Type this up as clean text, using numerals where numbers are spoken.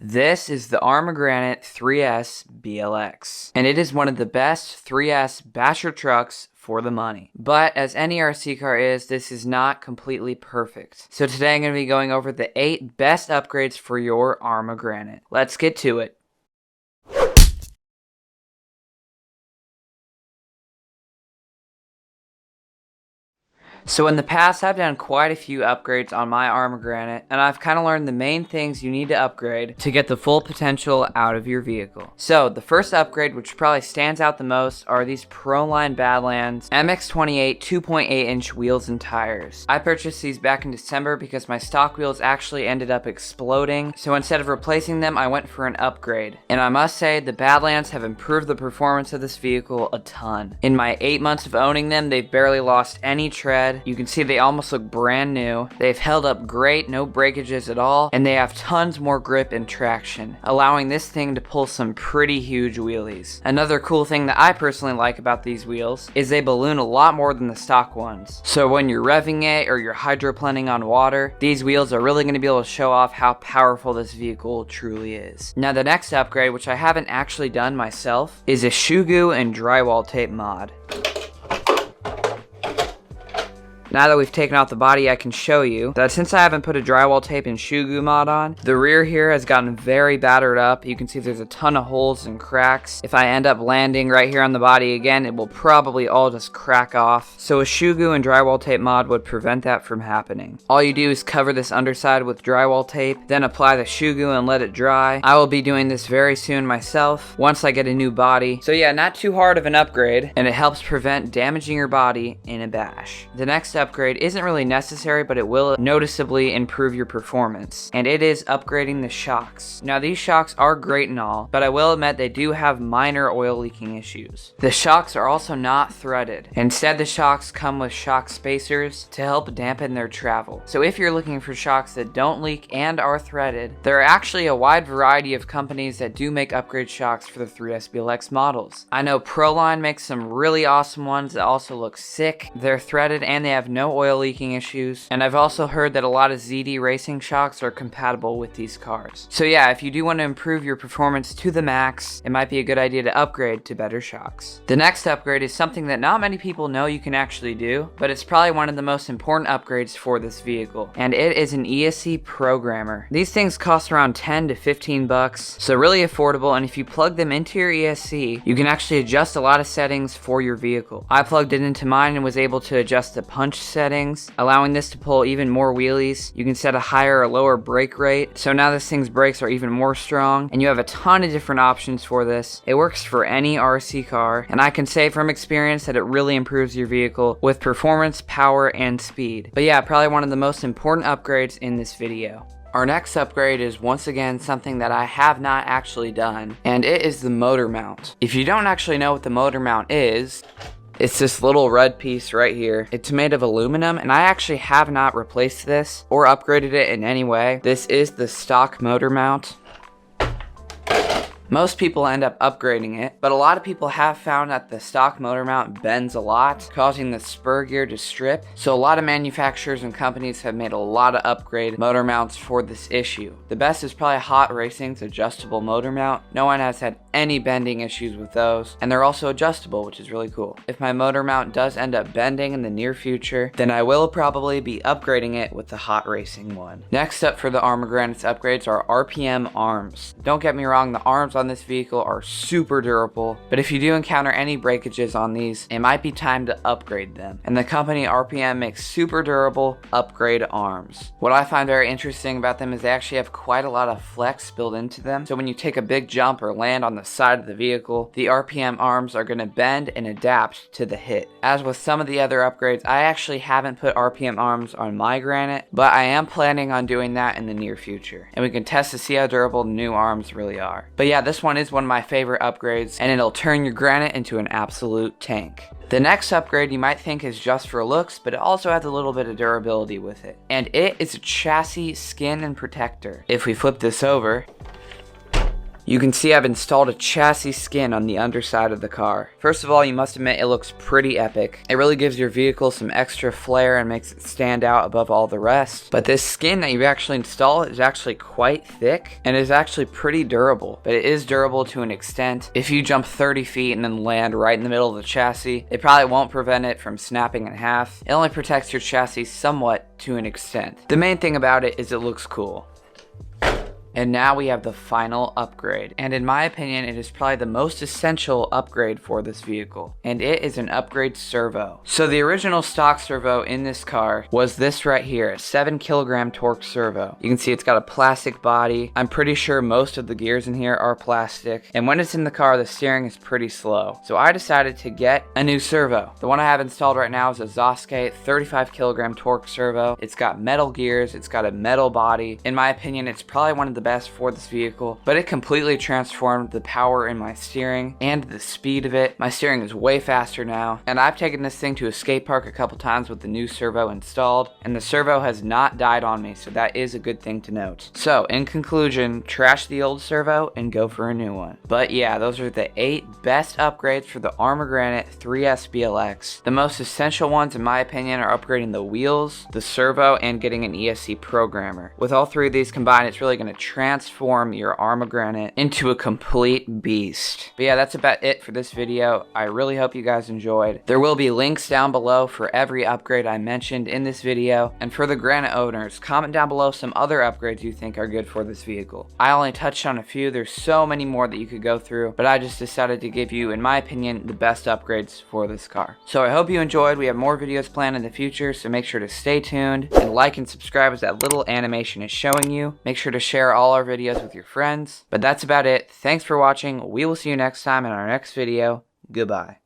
This is the Arrma Granite 3S BLX, and it is one of the best 3S basher trucks for the money. But as any RC car is, this is not completely perfect. So today I'm going to be going over the 8 best upgrades for your Arrma Granite. Let's get to it. So in the past, I've done quite a few upgrades on my Arrma Granite, and I've kind of learned the main things you need to upgrade to get the full potential out of your vehicle. So the first upgrade, which probably stands out the most, are these Proline Badlands MX28 2.8-inch wheels and tires. I purchased these back in December because my stock wheels actually ended up exploding, so instead of replacing them, I went for an upgrade. And I must say, the Badlands have improved the performance of this vehicle a ton. In my 8 months of owning them, they've barely lost any tread. You can see they almost look brand new. They've held up great, no breakages at all, and they have tons more grip and traction, allowing this thing to pull some pretty huge wheelies. Another cool thing that I personally like about these wheels is they balloon a lot more than the stock ones. So when you're revving it or you're hydroplaning on water, these wheels are really going to be able to show off how powerful this vehicle truly is. Now the next upgrade, which I haven't actually done myself, is a Shugu and drywall tape mod. Now that we've taken out the body, I can show you that since I haven't put a drywall tape and Shugu mod on, the rear here has gotten very battered up. You can see there's a ton of holes and cracks. If I end up landing right here on the body again, it will probably all just crack off. So a Shugu and drywall tape mod would prevent that from happening. All you do is cover this underside with drywall tape, then apply the Shugu and let it dry. I will be doing this very soon myself, once I get a new body. So yeah, not too hard of an upgrade, and it helps prevent damaging your body in a bash. The next upgrade isn't really necessary, but it will noticeably improve your performance, and it is upgrading the shocks. Now these shocks are great and all, but I will admit they do have minor oil leaking issues. The shocks are also not threaded. Instead, the shocks come with shock spacers to help dampen their travel. So if you're looking for shocks that don't leak and are threaded, there are actually a wide variety of companies that do make upgrade shocks for the 3S BLX models. I know Proline makes some really awesome ones that also look sick. They're threaded and they have no oil leaking issues, and I've also heard that a lot of ZD racing shocks are compatible with these cars. So yeah, if you do want to improve your performance to the max, it might be a good idea to upgrade to better shocks. The next upgrade is something that not many people know you can actually do, but it's probably one of the most important upgrades for this vehicle, and it is an ESC Programmer. These things cost around 10 to 15 bucks, so really affordable, and if you plug them into your ESC, you can actually adjust a lot of settings for your vehicle. I plugged it into mine and was able to adjust the punch settings, allowing this to pull even more wheelies. You can set a higher or lower brake rate, so now this thing's brakes are even more strong, and you have a ton of different options for this. It works for any RC car, and I can say from experience that it really improves your vehicle with performance, power, and speed. But yeah, probably one of the most important upgrades in this video. Our next upgrade is once again something that I have not actually done, and it is the motor mount. If you don't actually know what the motor mount is, it's this little red piece right here. It's made of aluminum, and I actually have not replaced this or upgraded it in any way. This is the stock motor mount. Most people end up upgrading it, but a lot of people have found that the stock motor mount bends a lot, causing the spur gear to strip. So a lot of manufacturers and companies have made a lot of upgrade motor mounts for this issue. The best is probably Hot Racing's adjustable motor mount. No one has had any bending issues with those, and they're also adjustable, which is really cool. If my motor mount does end up bending in the near future, then I will probably be upgrading it with the Hot Racing one. Next up for the Arrma Granite's upgrades are RPM arms. Don't get me wrong, the arms on this vehicle are super durable, but if you do encounter any breakages on these, it might be time to upgrade them. And the company RPM makes super durable upgrade arms. What I find very interesting about them is they actually have quite a lot of flex built into them, so when you take a big jump or land on the side of the vehicle, the RPM arms are going to bend and adapt to the hit. As with some of the other upgrades, I actually haven't put RPM arms on my Granite, but I am planning on doing that in the near future, and we can test to see how durable the new arms really are. But yeah, this one is one of my favorite upgrades, and it'll turn your Granite into an absolute tank. The next upgrade you might think is just for looks, but it also has a little bit of durability with it, and it is a chassis skin and protector. If we flip this over, You can see I've installed a chassis skin on the underside of the car. First of all, you must admit it looks pretty epic. It really gives your vehicle some extra flair and makes it stand out above all the rest. But this skin that you actually install is actually quite thick and is actually pretty durable. But it is durable to an extent. If you jump 30 feet and then land right in the middle of the chassis, it probably won't prevent it from snapping in half. It only protects your chassis somewhat to an extent. The main thing about it is it looks cool. And now we have the final upgrade, and in my opinion it is probably the most essential upgrade for this vehicle, and it is an upgrade servo. So the original stock servo in this car was this right here, a 7 kilogram torque servo. You can see it's got a plastic body. I'm pretty sure most of the gears in here are plastic, and when it's in the car the steering is pretty slow. So I decided to get a new servo. The one I have installed right now is a Zosuke 35 kilogram torque servo. It's got metal gears, it's got a metal body. In my opinion, it's probably one of the best for this vehicle, but it completely transformed the power in my steering and the speed of it. My steering is way faster now, and I've taken this thing to a skate park a couple times with the new servo installed, and the servo has not died on me, so that is a good thing to note. So in conclusion, trash the old servo and go for a new one. But yeah, those are the 8 best upgrades for the Arrma Granite 3S BLX. The most essential ones in my opinion are upgrading the wheels, the servo, and getting an ESC Programmer. With all 3 of these combined, it's really going to transform your Arrma Granite into a complete beast. But yeah, that's about it for this video. I really hope you guys enjoyed. There will be links down below for every upgrade I mentioned in this video, and for the Granite owners, comment down below some other upgrades you think are good for this vehicle. I only touched on a few. There's so many more that you could go through, but I just decided to give you, in my opinion, the best upgrades for this car. So I hope you enjoyed. We have more videos planned in the future, so make sure to stay tuned and like and subscribe as that little animation is showing you. Make sure to share all our videos with your friends. But that's about it. Thanks for watching. We will see you next time in our next video. Goodbye.